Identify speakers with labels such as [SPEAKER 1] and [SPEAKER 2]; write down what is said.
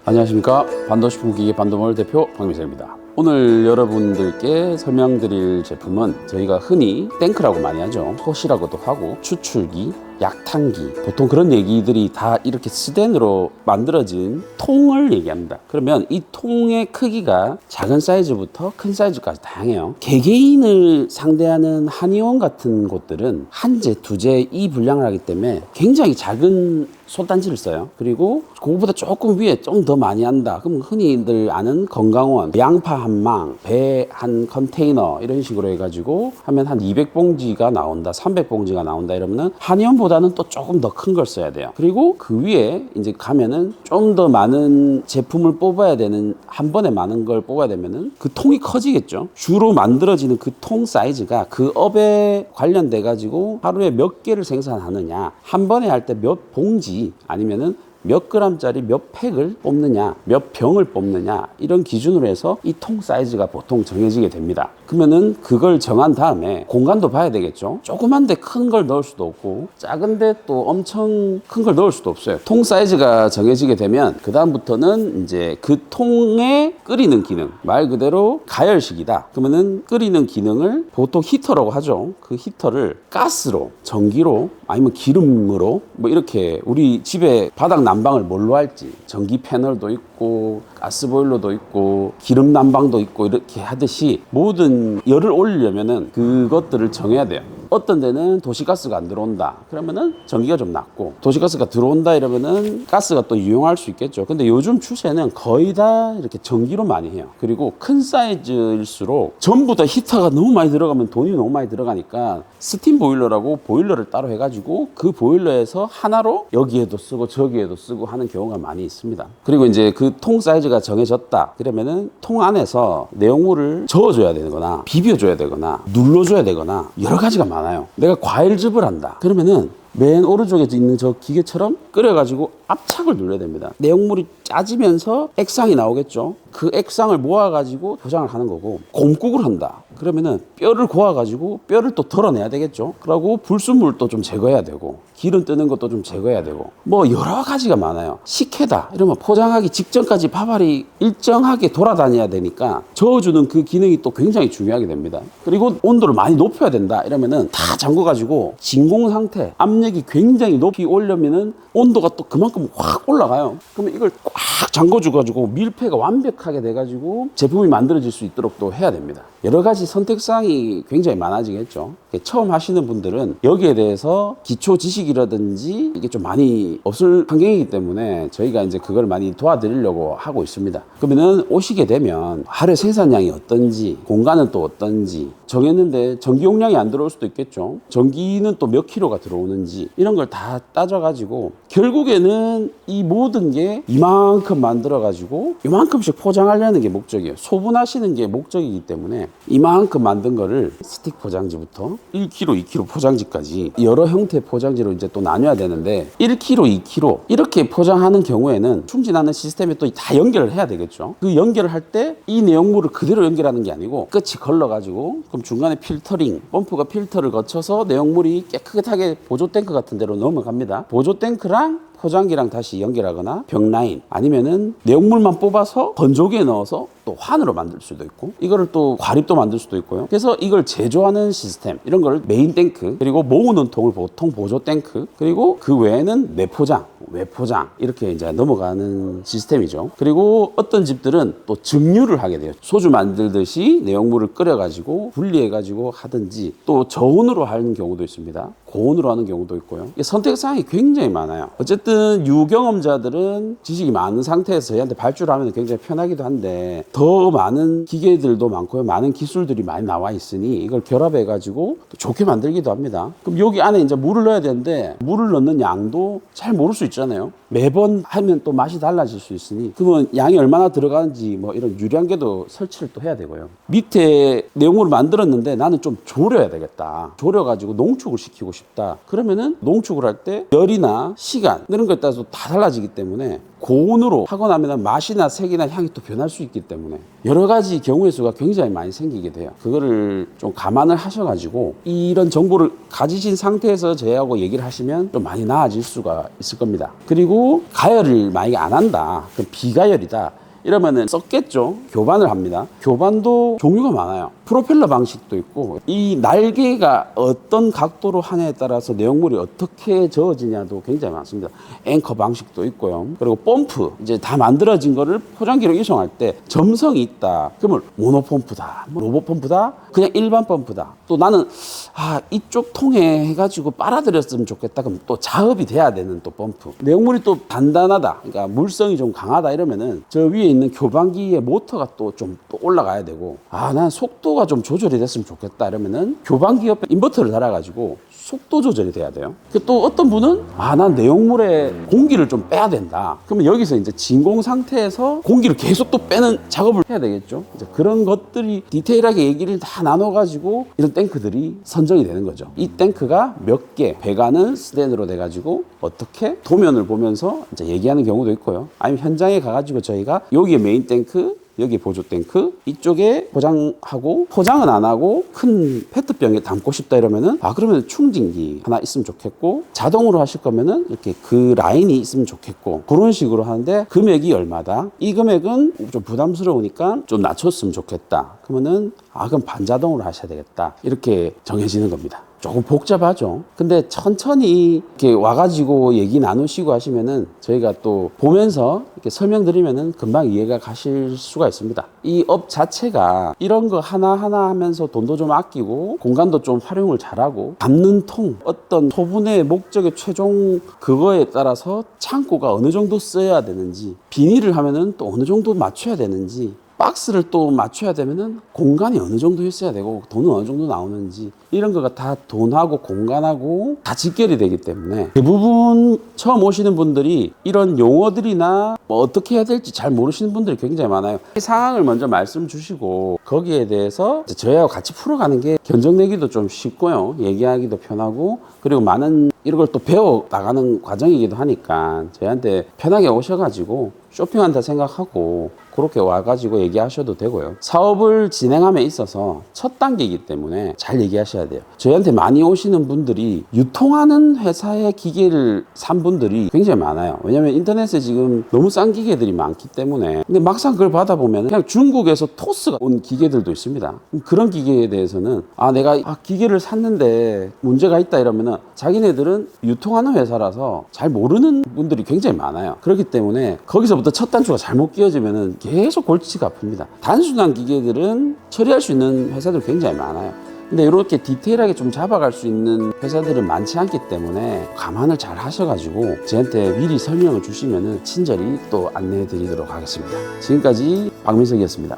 [SPEAKER 1] 안녕하십니까. 반도식품기계 반도몰 대표 박미sel입니다. 오늘 여러분들께 설명드릴 제품은 저희가 흔히 탱크라고 많이 하죠. 톳이라고도 하고 추출기, 약탕기, 보통 그런 얘기들이 다 이렇게 스텐으로 만들어진 통을 얘기합니다. 그러면 이 통의 크기가 작은 사이즈부터 큰 사이즈까지 다양해요. 개개인을 상대하는 한의원 같은 곳들은 한 재, 두 재 이 분량을 하기 때문에 굉장히 작은 솥단지를 써요. 그리고 그거보다 조금 위에 좀 더 많이 한다. 그럼 흔히들 아는 건강원, 양파 한 망, 배 한 컨테이너 이런 식으로 해가지고 하면 한 200봉지가 나온다, 300봉지가 나온다 이러면은 한의원보다는 또 조금 더 큰 걸 써야 돼요. 그리고 그 위에 이제 가면은 좀 더 많은 제품을 뽑아야 되는, 한 번에 많은 걸 뽑아야 되면은 그 통이 커지겠죠. 주로 만들어지는 그 통 사이즈가 그 업에 관련돼 가지고 하루에 몇 개를 생산하느냐, 한 번에 할 때 몇 봉지 아니면은 몇 그램짜리 몇 팩을 뽑느냐, 몇 병을 뽑느냐, 이런 기준으로 해서 이 통 사이즈가 보통 정해지게 됩니다. 그러면은 그걸 정한 다음에 공간도 봐야 되겠죠. 조그만데 큰 걸 넣을 수도 없고 작은데 또 엄청 큰 걸 넣을 수도 없어요. 통 사이즈가 정해지게 되면 그 다음부터는 이제 그 통에 끓이는 기능, 말 그대로 가열식이다. 그러면은 끓이는 기능을 보통 히터라고 하죠. 그 히터를 가스로, 전기로, 아니면 기름으로, 뭐 이렇게 우리 집에 바닥 난방을 뭘로 할지, 전기 패널도 있고 가스보일러도 있고 기름 난방도 있고 이렇게 하듯이 모든 열을 올리려면은 그것들을 정해야 돼요. 어떤 데는 도시가스가 안 들어온다 그러면은 전기가 좀 낮고, 도시가스가 들어온다 이러면은 가스가 또 이용할 수 있겠죠. 근데 요즘 추세는 거의 다 이렇게 전기로 많이 해요. 그리고 큰 사이즈일수록 전부 다 히터가 너무 많이 들어가면 돈이 너무 많이 들어가니까 스팀 보일러라고 보일러를 따로 해가지고 그 보일러에서 하나로 여기에도 쓰고 저기에도 쓰고 하는 경우가 많이 있습니다. 그리고 이제 그 통 사이즈가 정해졌다 그러면은 통 안에서 내용물을 저어줘야 되거나 비벼줘야 되거나 눌러줘야 되거나 여러 가지가 많아요. 내가 과일즙을 한다 그러면은 맨 오른쪽에 있는 저 기계처럼 끓여가지고 압착을 눌러야 됩니다. 내용물이 짜지면서 액상이 나오겠죠. 그 액상을 모아가지고 포장을 하는 거고, 곰국을 한다 그러면은 뼈를 고아가지고 뼈를 또 덜어내야 되겠죠. 그리고 불순물도 좀 제거해야 되고 기름 뜨는 것도 좀 제거해야 되고 뭐 여러 가지가 많아요. 식혜다 이러면 포장하기 직전까지 밥알이 일정하게 돌아다녀야 되니까 저어주는 그 기능이 또 굉장히 중요하게 됩니다. 그리고 온도를 많이 높여야 된다 이러면은 다 잠궈가지고 진공 상태, 압력이 굉장히 높이 오려면은 온도가 또 그만큼 확 올라가요. 그러면 이걸 꽉 잠궈줘가지고 밀폐가 완벽하게 돼가지고 제품이 만들어질 수 있도록 또 해야 됩니다. 여러 가지 선택사항이 굉장히 많아지겠죠. 처음 하시는 분들은 여기에 대해서 기초 지식이라든지 이게 좀 많이 없을 환경이기 때문에 저희가 이제 그걸 많이 도와드리려고 하고 있습니다. 그러면은 오시게 되면 하루에 생산량이 어떤지, 공간은 또 어떤지 정했는데 전기 용량이 안 들어올 수도 있겠죠. 전기는 또 몇 킬로가 들어오는지 이런 걸 다 따져가지고 결국에는 이 모든 게 이만큼 만들어가지고 이만큼씩 포장하려는 게 목적이에요. 소분하시는 게 목적이기 때문에 이만큼 만든 거를 스틱 포장지부터 1kg, 2kg 포장지까지 여러 형태의 포장지로 이제 또 나눠야 되는데 1kg, 2kg 이렇게 포장하는 경우에는 충진하는 시스템에 또 다 연결을 해야 되겠죠. 그 연결을 할 때 이 내용물을 그대로 연결하는 게 아니고 끝이 걸러가지고 그럼 중간에 필터링, 펌프가 필터를 거쳐서 내용물이 깨끗하게 보조 탱크 같은 데로 넘어갑니다. 보조 탱크랑 포장기랑 다시 연결하거나 병라인 아니면은 내용물만 뽑아서 건조기에 넣어서 또 환으로 만들 수도 있고 이거를 또 과립도 만들 수도 있고요. 그래서 이걸 제조하는 시스템 이런 걸 메인 탱크, 그리고 모으는 통을 보통 보조 탱크, 그리고 그 외에는 내포장, 외포장 이렇게 이제 넘어가는 시스템이죠. 그리고 어떤 집들은 또 증류를 하게 돼요. 소주 만들듯이 내용물을 끓여가지고 분리해가지고 하든지 또 저온으로 하는 경우도 있습니다. 고온으로 하는 경우도 있고요. 선택사항이 굉장히 많아요. 어쨌든 유경험자들은 지식이 많은 상태에서 저희한테 발주를 하면 굉장히 편하기도 한데 더 많은 기계들도 많고요. 많은 기술들이 많이 나와 있으니 이걸 결합해가지고 좋게 만들기도 합니다. 그럼 여기 안에 이제 물을 넣어야 되는데 물을 넣는 양도 잘 모를 수 있잖아요. 매번 하면 또 맛이 달라질 수 있으니 그러면 양이 얼마나 들어가는지 뭐 이런 유량계도 설치를 또 해야 되고요. 밑에 내용물을 만들었는데 나는 좀 졸여야 되겠다. 졸여가지고 농축을 시키고 싶다. 그러면은 농축을 할 때 열이나 시간 이런 거에 따라서 다 달라지기 때문에 고온으로 하고 나면 맛이나 색이나 향이 또 변할 수 있기 때문에 여러 가지 경우의 수가 굉장히 많이 생기게 돼요. 그거를 좀 감안을 하셔가지고 이런 정보를 가지신 상태에서 저희하고 얘기를 하시면 좀 많이 나아질 수가 있을 겁니다. 그리고 그리고 가열을 만약에 안 한다, 그럼 비가열이다 이러면은 썼겠죠. 교반을 합니다. 교반도 종류가 많아요. 프로펠러 방식도 있고, 이 날개가 어떤 각도로 하냐에 따라서 내용물이 어떻게 저어지냐도 굉장히 많습니다. 앵커 방식도 있고요. 그리고 펌프, 이제 다 만들어진 거를 포장기로 이송할 때 점성이 있다. 그러면 모노펌프다, 로봇 펌프다, 그냥 일반 펌프다. 또 나는 이쪽 통에 해가지고 빨아들였으면 좋겠다. 그럼 또 자업이 돼야 되는 또 펌프. 내용물이 또 단단하다, 그러니까 물성이 좀 강하다 이러면은 저 위에 있는 교반기의 모터가 또 좀 또 올라가야 되고, 난 속도가 좀 조절이 됐으면 좋겠다 이러면은 교반기 옆에 인버터를 달아가지고 속도 조절이 돼야 돼요. 또 어떤 분은 난 내용물에 공기를 좀 빼야 된다. 그러면 여기서 이제 진공 상태에서 공기를 계속 또 빼는 작업을 해야 되겠죠. 이제 그런 것들이 디테일하게 얘기를 다 나눠가지고 이런 탱크들이 선정이 되는 거죠. 이 탱크가 몇 개, 배관은 스텐으로 돼가지고 어떻게 도면을 보면서 이제 얘기하는 경우도 있고요. 아니면 현장에 가가지고 저희가 여기에 메인 탱크, 여기 보조 탱크, 이쪽에 포장하고, 포장은 안 하고 큰 페트병에 담고 싶다 이러면은 그러면 충진기 하나 있으면 좋겠고, 자동으로 하실 거면은 이렇게 그 라인이 있으면 좋겠고, 그런 식으로 하는데 금액이 얼마다, 이 금액은 좀 부담스러우니까 좀 낮췄으면 좋겠다 그러면은 그럼 반자동으로 하셔야 되겠다, 이렇게 정해지는 겁니다. 조금 복잡하죠. 근데 천천히 이렇게 와가지고 얘기 나누시고 하시면은 저희가 또 보면서 이렇게 설명드리면은 금방 이해가 가실 수가 있습니다. 이 업 자체가 이런 거 하나하나 하면서 돈도 좀 아끼고 공간도 좀 활용을 잘하고, 담는 통, 어떤 소분의 목적의 최종 그거에 따라서 창고가 어느 정도 써야 되는지, 비닐을 하면은 또 어느 정도 맞춰야 되는지, 박스를 또 맞춰야 되면은 공간이 어느 정도 있어야 되고 돈은 어느 정도 나오는지, 이런 거가 다 돈하고 공간하고 다 직결이 되기 때문에 대부분 처음 오시는 분들이 이런 용어들이나 어떻게 해야 될지 잘 모르시는 분들이 굉장히 많아요. 이 상황을 먼저 말씀 주시고 거기에 대해서 저희하고 같이 풀어가는 게 견적내기도 좀 쉽고요, 얘기하기도 편하고, 그리고 많은 이런 걸 또 배워 나가는 과정이기도 하니까 저희한테 편하게 오셔가지고 쇼핑한다 생각하고 그렇게 와가지고 얘기하셔도 되고요. 사업을 진행함에 있어서 첫 단계이기 때문에 잘 얘기하셔야 돼요. 저희한테 많이 오시는 분들이 유통하는 회사의 기계를 산 분들이 굉장히 많아요. 왜냐면 인터넷에 지금 너무 싼 기계들이 많기 때문에. 근데 막상 그걸 받아보면 그냥 중국에서 토스가 온 기계들도 있습니다. 그런 기계에 대해서는 내가 기계를 샀는데 문제가 있다 이러면은 자기네들은 유통하는 회사라서 잘 모르는 분들이 굉장히 많아요. 그렇기 때문에 거기서부터 첫 단추가 잘못 끼워지면은 계속 골치가 아픕니다. 단순한 기계들은 처리할 수 있는 회사들 굉장히 많아요. 근데 이렇게 디테일하게 좀 잡아갈 수 있는 회사들은 많지 않기 때문에 감안을 잘 하셔가지고 저한테 미리 설명을 주시면은 친절히 또 안내해 드리도록 하겠습니다. 지금까지 박민석이었습니다.